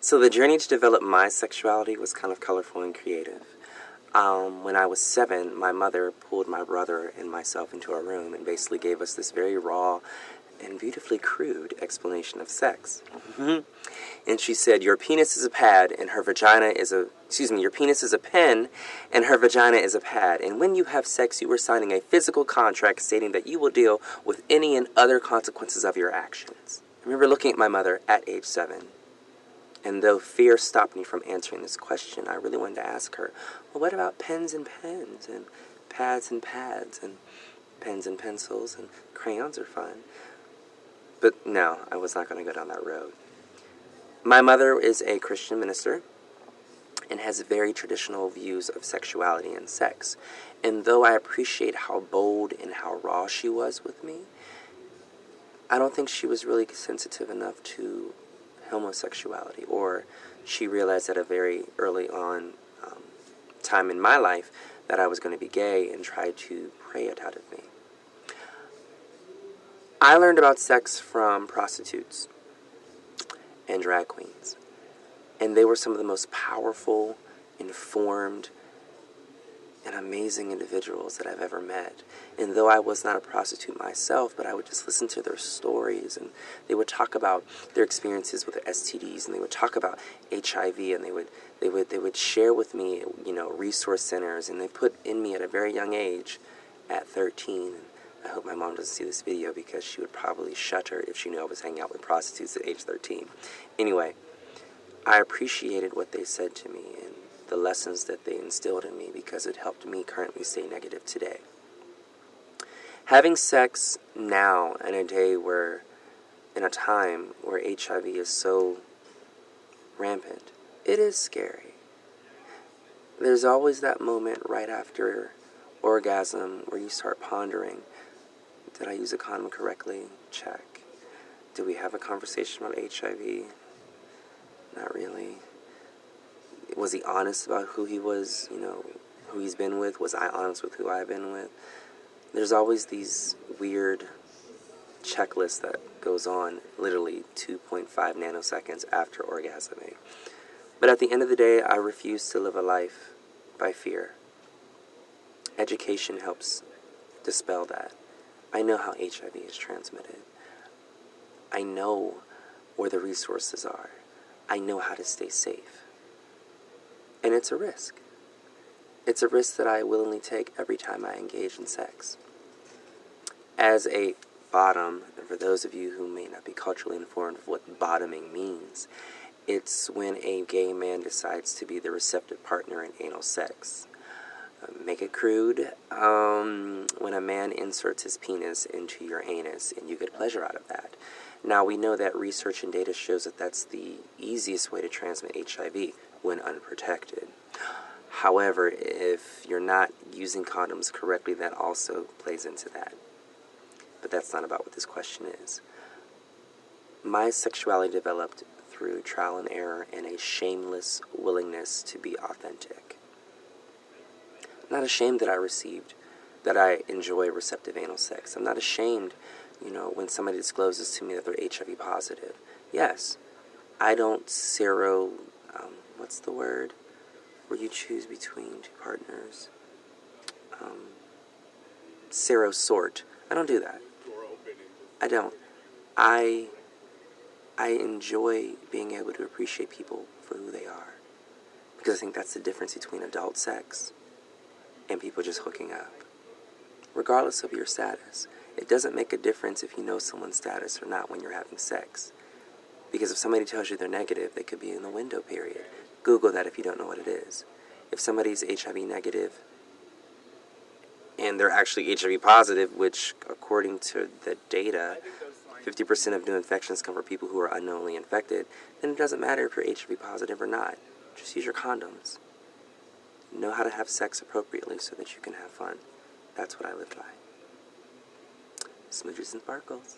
So the journey to develop my sexuality was kind of colorful and creative. When I was 7, my mother pulled my brother and myself into a room and basically gave us this very raw and beautifully crude explanation of sex. And she said, your penis is a pad and her vagina is your penis is a pen and her vagina is a pad. And when you have sex, you are signing a physical contract stating that you will deal with any and other consequences of your actions. I remember looking at my mother at age 7. And though fear stopped me from answering this question, I really wanted to ask her, well, what about pens and pens, and pads and pads, and pens and pencils, and crayons are fun. But no, I was not going to go down that road. My mother is a Christian minister and has very traditional views of sexuality and sex. And though I appreciate how bold and how raw she was with me, I don't think she was really sensitive enough to homosexuality, or she realized at a very early on time in my life that I was going to be gay and tried to pray it out of me. I learned about sex from prostitutes and drag queens, and they were some of the most powerful, informed, and amazing individuals that I've ever met. And though I was not a prostitute myself, but I would just listen to their stories, and they would talk about their experiences with STDs, and they would talk about HIV, and they would share with me, resource centers, and they put in me at a very young age, at 13. I hope my mom doesn't see this video because she would probably shudder if she knew I was hanging out with prostitutes at age 13. Anyway, I appreciated what they said to me and the lessons that they instilled in me because it helped me currently stay negative today. Having sex now in a time where HIV is so rampant, it is scary. There's always that moment right after orgasm where you start pondering, did I use a condom correctly? Check. Did we have a conversation about HIV? Not really. Was he honest about who he was, who he's been with? Was I honest with who I've been with? There's always these weird checklists that goes on literally 2.5 nanoseconds after orgasming. But at the end of the day, I refuse to live a life by fear. Education helps dispel that. I know how HIV is transmitted. I know where the resources are. I know how to stay safe. And it's a risk. It's a risk that I willingly take every time I engage in sex. As a bottom, and for those of you who may not be culturally informed of what bottoming means, it's when a gay man decides to be the receptive partner in anal sex. Make it crude, when a man inserts his penis into your anus and you get pleasure out of that. Now, we know that research and data shows that that's the easiest way to transmit HIV when unprotected. However, if you're not using condoms correctly, that also plays into that. But that's not about what this question is. My sexuality developed through trial and error and a shameless willingness to be authentic. I'm not ashamed that I enjoy receptive anal sex. I'm not ashamed, when somebody discloses to me that they're HIV positive. Yes, I don't what's the word? Where you choose between two partners. Sort. I don't do that. I don't. I enjoy being able to appreciate people for who they are. Because I think that's the difference between adult sex and people just hooking up. Regardless of your status, it doesn't make a difference if you know someone's status or not when you're having sex. Because if somebody tells you they're negative, they could be in the window period. Google that if you don't know what it is. If somebody's HIV negative and they're actually HIV positive, which according to the data, 50% of new infections come from people who are unknowingly infected, then it doesn't matter if you're HIV positive or not. Just use your condoms. Know how to have sex appropriately so that you can have fun. That's what I live by. Smooches and sparkles.